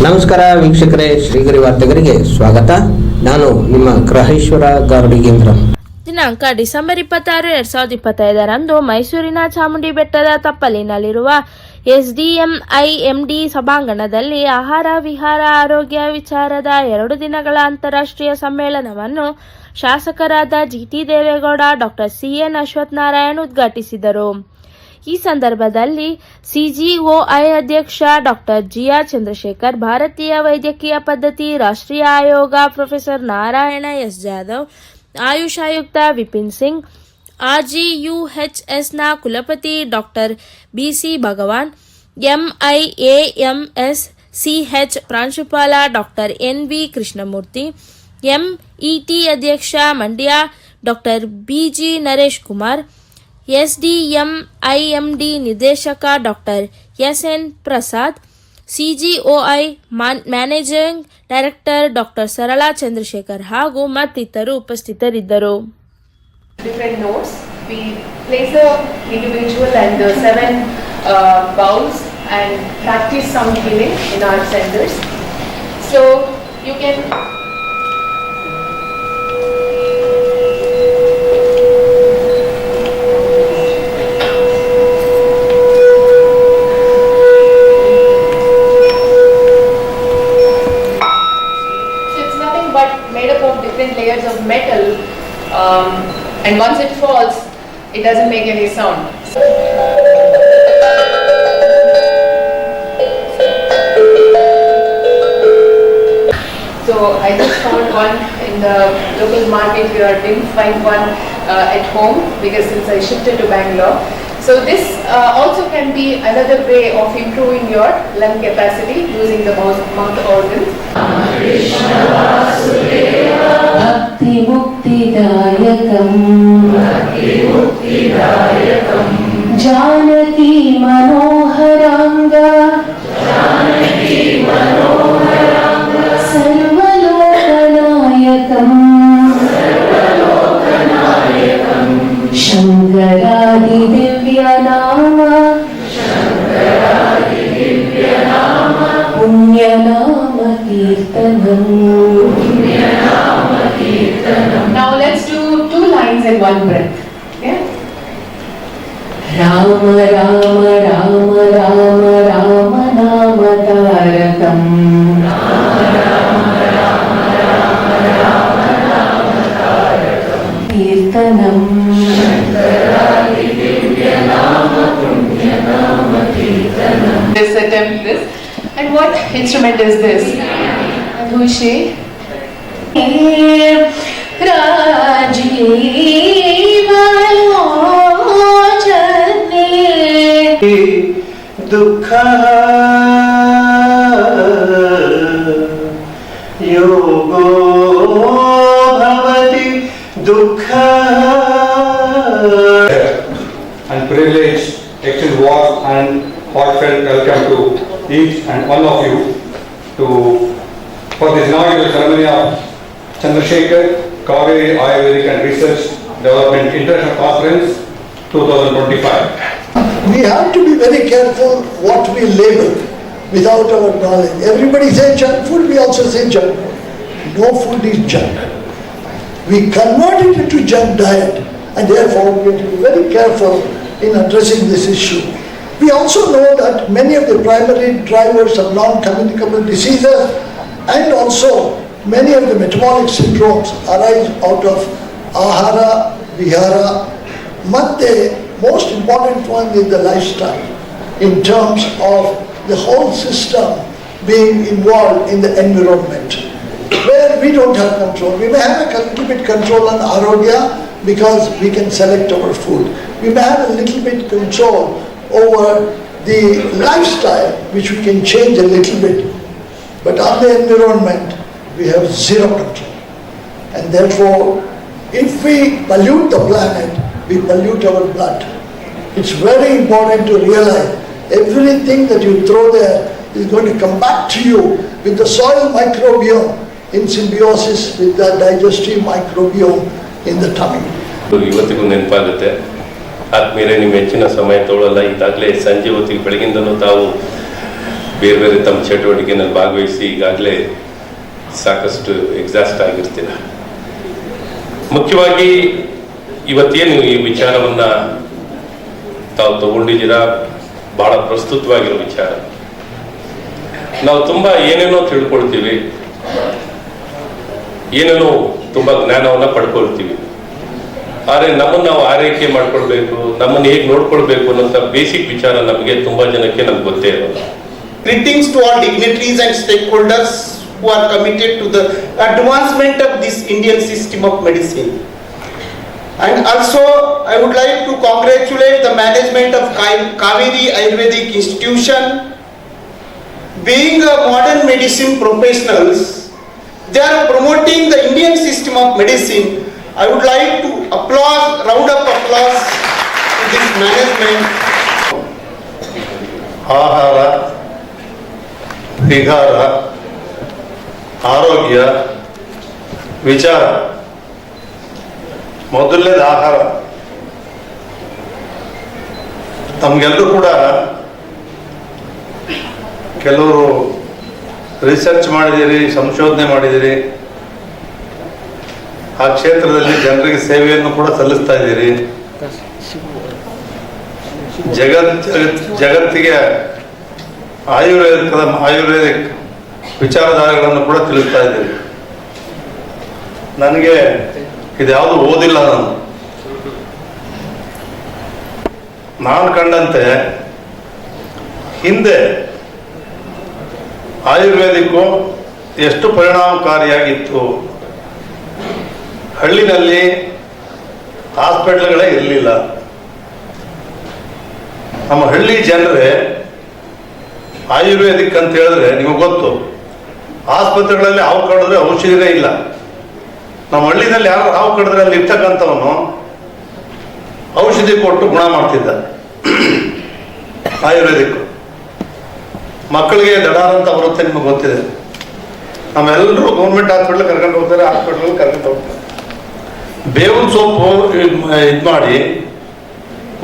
ನಮಸ್ಕಾರ ವೀಕ್ಷಕರೇ, ಶ್ರೀಗರಿ ವಾರ್ತೆಗರಿಗೆ ಸ್ವಾಗತ. ನಾನು ನಿಮ್ಮ ಗ್ರಹೇಶ್ವರ ಗಾರುಡಿಗೇಂದ್ರ. ದಿನಾಂಕ ಡಿಸೆಂಬರ್ 26, 2025ರಂದು ಮೈಸೂರಿನ ಚಾಮುಂಡಿ ಬೆಟ್ಟದ ತಪ್ಪಲಿನಲ್ಲಿರುವ SDMIMD ಸಭಾಂಗಣದಲ್ಲಿ ಆಹಾರ ವಿಹಾರ ಆರೋಗ್ಯ ವಿಚಾರದ 2 ದಿನಗಳ ಅಂತಾರಾಷ್ಟ್ರೀಯ ಸಮ್ಮೇಳನವನ್ನು ಶಾಸಕರಾದ GT Deve Gowda, doctor CN Ashwathnarayan ಉದ್ಘಾಟಿಸಿದರು. ಈ ಸಂದರ್ಭದಲ್ಲಿ CGOI ಅಧ್ಯಕ್ಷ ಡಾಕ್ಟರ್ GR ಚಂದ್ರಶೇಖರ್, ಭಾರತೀಯ ವೈದ್ಯಕೀಯ ಪದ್ಧತಿ ರಾಷ್ಟ್ರೀಯ ಆಯೋಗ ಪ್ರೊಫೆಸರ್ ನಾರಾಯಣ S ಜಾಧವ್, ಆಯುಷ್ ಆಯುಕ್ತ ವಿಪಿನ್ ಸಿಂಗ್, RGUHSನ ಕುಲಪತಿ doctor BC Bhagwan, MIAMS CH ಪ್ರಾಂಶುಪಾಲ ಡಾಕ್ಟರ್ NV ಕೃಷ್ಣಮೂರ್ತಿ, MET ಅಧ್ಯಕ್ಷ Mandya doctor BG Naresh Kumar, SDMIMD ನಿರ್ದೇಶಕ doctor SN Prasad, CGOI managing director doctor Sarala Chandrashekhar ಹಾಗೂ ಮತ್ತಿತರರು ಉಪಸ್ಥಿತರಿದ್ದರು. Different notes. We place the individual and the 7 bowls and practice sound healing in our centers. So you can made up of different layers of metal, and once it falls, it doesn't make any sound. So I just found one in the local market here. Didn't find one at home because since I shifted to Bangalore. So this also can be another way of improving your lung capacity using the mouth organs. Bhakti Muktidayakam Janaki Manoharanga Sarvalokanayakam Shankaradi Divyanama Punyanama Kirtanam. Now let's do 2 lines in one breath. Okay? Rama Rama Rama Rama Rama Nama Tarakam Kirtanam. This attempt this. And what instrument is this? And who is she? Dukkha yogo bhavati dukkha. And privilege, extend warm and heartfelt welcome to each and one of you for this inaugural ceremony of Chandrasekhar Kaveri Ayurvedic and Research Development International Conference 2025. We have to be very careful what we label without our knowledge. Everybody says junk food, we also say junk food. No food is junk. We convert it into junk diet, and therefore we have to be very careful in addressing this issue. We also know that many of the primary drivers of non-communicable diseases and also many of the metabolic syndromes arise out of ahara, vihara. Matte, most important one is the lifestyle in terms of the whole system being involved in the environment where we don't have control. We may have a little bit control on arogya because we can select our food. We may have a little bit control over the lifestyle which we can change a little bit, but on the environment we have zero control. And therefore if we pollute the planet, we pollute our blood. It's very important to realize everything that you throw there is going to come back to you with the soil microbiome in symbiosis with the digestive microbiome in the tummy. ಇವತ್ತಿಗೂ ನೆನಪಾಗುತ್ತೆ. ಆತ್ಮೀಯರೇ, ನಿಮ್ಮ ಹೆಚ್ಚಿನ ಸಮಯ ತಗೊಳ್ಳಲ್ಲ. ಈಗಾಗಲೇ ಸಂಜೆ ಹೊತ್ತಿಗೆ ಬೆಳಗಿಂದನೂ ತಾವು ಬೇರೆ ಬೇರೆ ತಮ್ಮ ಚಟುವಟಿಕೆಯಲ್ಲಿ ಭಾಗವಹಿಸಿ ಈಗಾಗಲೇ ಸಾಕಷ್ಟು ಎಕ್ಸಾಸ್ಟ್ ಆಗಿರ್ತೀರ. ಮುಖ್ಯವಾಗಿ ಇವತ್ತೇನು ಈ ವಿಚಾರವನ್ನು ತಾವು ತಗೊಂಡಿದ್ದೀರಾ, ಬಹಳ ಪ್ರಸ್ತುತವಾಗಿರೋ ವಿಚಾರ. ನಾವು ತುಂಬ ಏನೇನೋ ತಿಳ್ಕೊಳ್ತೀವಿ, ಏನೇನೋ ತುಂಬ ಜ್ಞಾನವನ್ನು ಪಡ್ಕೊಳ್ತೀವಿ. ಆದರೆ ನಮ್ಮನ್ನು ನಾವು ಆರೈಕೆ ಮಾಡ್ಕೊಳ್ಬೇಕು, ನಮ್ಮನ್ನು ಹೇಗೆ ನೋಡ್ಕೊಳ್ಬೇಕು ಅನ್ನೋಂಥ ಬೇಸಿಕ್ ವಿಚಾರ ನಮಗೆ ತುಂಬ ಜನಕ್ಕೆ ನಮ್ಗೆ ಗೊತ್ತೇ ಇರೋಲ್ಲ. Greetings to all dignitaries and stakeholders who are committed to the advancement of this Indian system of medicine. And also, I would like to congratulate the management of Kaveri Ayurvedic Institution. Being a modern medicine professionals, they are promoting the Indian system of medicine. I would like to round of applause to this management. ಆಹಾರ, ವಿಹಾರ, ಆರೋಗ್ಯ, ವಿಚಾರ. ಮೊದಲನೇದು ಆಹಾರ. ತಮಗೆಲ್ಲರೂ ಕೂಡ ಕೆಲವರು research ಮಾಡಿದ್ದೀರಿ, ಸಂಶೋಧನೆ ಮಾಡಿದ್ದೀರಿ, ಆ ಕ್ಷೇತ್ರದಲ್ಲಿ ಜನರಿಗೆ ಸೇವೆಯನ್ನು ಕೂಡ ಸಲ್ಲಿಸ್ತಾ ಇದ್ದೀರಿ. ಜಗತ್ತಿಗೆ ಆಯುರ್ವೇದಿಕ್ ವಿಚಾರಧಾರೆಗಳನ್ನು ಕೂಡ ತಿಳಿಸ್ತಾ ಇದ್ದೀರಿ. ನನಗೆ ಇದ್ಯಾವುದು ಓದಿಲ್ಲ. ನಾನು ಕಂಡಂತೆ ಹಿಂದೆ ಆಯುರ್ವೇದಿಕ್ಕು ಎಷ್ಟು ಪರಿಣಾಮಕಾರಿಯಾಗಿತ್ತು. ಹಳ್ಳಿನಲ್ಲಿ ಹಾಸ್ಪಿಟ್ಲ್ಗಳೇ ಇರಲಿಲ್ಲ. ನಮ್ಮ ಹಳ್ಳಿ ಜನರೇ ಆಯುರ್ವೇದಿಕ್ ಅಂತ ಹೇಳಿದ್ರೆ ನಿಮಗೆ ಗೊತ್ತು, ಆಸ್ಪತ್ರೆಗಳಲ್ಲಿ ಹಾವು ಕಡಿದ್ರೆ ಔಷಧಿನೇ ಇಲ್ಲ. ನಮ್ಮ ಹಳ್ಳಿನಲ್ಲಿ ಯಾರು ಹಾವು ಕಡಿದ್ರೆ ಅಲ್ಲಿ ಇರ್ತಕ್ಕಂಥವನು ಔಷಧಿ ಕೊಟ್ಟು ಗುಣ ಮಾಡ್ತಿದ್ದ. ಆಯುರ್ವೇದಿಕ್ ಮಕ್ಕಳಿಗೆ ದಡಾರಂತ ಬರುತ್ತೆ, ನಿಮಗೆ ಗೊತ್ತಿದೆ. ನಮ್ಮೆಲ್ಲರೂ ಗೌರ್ಮೆಂಟ್ ಹಾಸ್ಪಿಟ್ಲ್ ಕರ್ಕೊಂಡು ಹೋಗ್ತಾರೆ, ಹಾಸ್ಪಿಟ್ಲ್ ಕರ್ಕೊಂಡು ಹೋಗ್ತಾರೆ. ಬೇವಿನ ಸೊಪ್ಪು ಇದು ಮಾಡಿ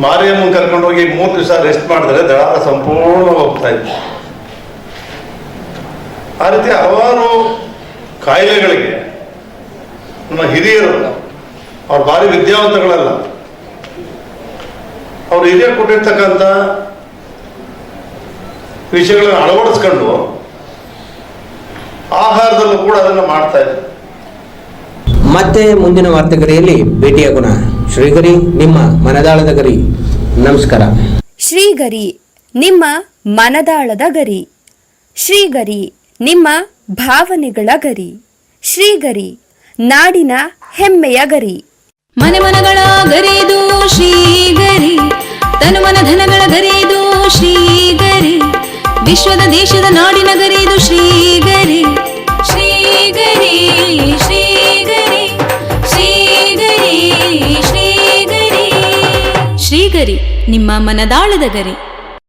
ಮಾರಿಯಮ್ಮನ ಕರ್ಕೊಂಡು ಹೋಗಿ 3 ದಿವಸ ರೆಸ್ಟ್ ಮಾಡಿದ್ರೆ ದಡಾರ ಸಂಪೂರ್ಣ ಹೋಗ್ತಾ ಇತ್ತು. ಆ ರೀತಿ ಹಲವಾರು ಕಾಯಿಲೆಗಳಿಗೆ ನಮ್ಮ ಹಿರಿಯರು, ಅವ್ರು ಭಾರಿ ವಿದ್ಯಾವಂತಗಳಲ್ಲ, ಅವ್ರು ಹಿರಿಯರು ಕೊಟ್ಟಿರ್ತಕ್ಕಂಥ ವಿಷಯಗಳನ್ನು ಅಳವಡಿಸ್ಕೊಂಡು ಆಹಾರದಲ್ಲೂ ಕೂಡ ಅದನ್ನು ಮಾಡ್ತಾ ಇದ್ರು. ಮತ್ತೆ ಮುಂದಿನ ವಾರ್ತೆಗರಿಯಲ್ಲಿ ಭೇಟಿಯಾಗೋಣ. ಶ್ರೀಗರಿ, ನಿಮ್ಮ ಮನದಾಳದ ಗರಿ. ನಮಸ್ಕಾರ. ಶ್ರೀಗರಿ, ನಿಮ್ಮ ಮನದಾಳದ ಗರಿ. ಶ್ರೀಗರಿ, ನಿಮ್ಮ ಭಾವನೆಗಳ ಗರಿ. ಶ್ರೀಗರಿ, ನಾಡಿನ ಹೆಮ್ಮೆಯ ಗರಿ. ಮನೆ ಮನಗಳ ಗರಿದು ಶ್ರೀಗರಿ, ತನು ಮನ ಧನಗಳ ಗರಿದು ಶ್ರೀಗರಿ, ವಿಶ್ವದ ದೇಶದ ನಾಡಿನ ಗರಿದು ಶ್ರೀಗರಿ. ಶ್ರೀಗರಿ ಶ್ರೀಗರಿ ಶ್ರೀಗರಿ ಶ್ರೀಗರಿ ಶ್ರೀಗರಿ, ನಿಮ್ಮ ಮನದಾಳದ ಗರಿ.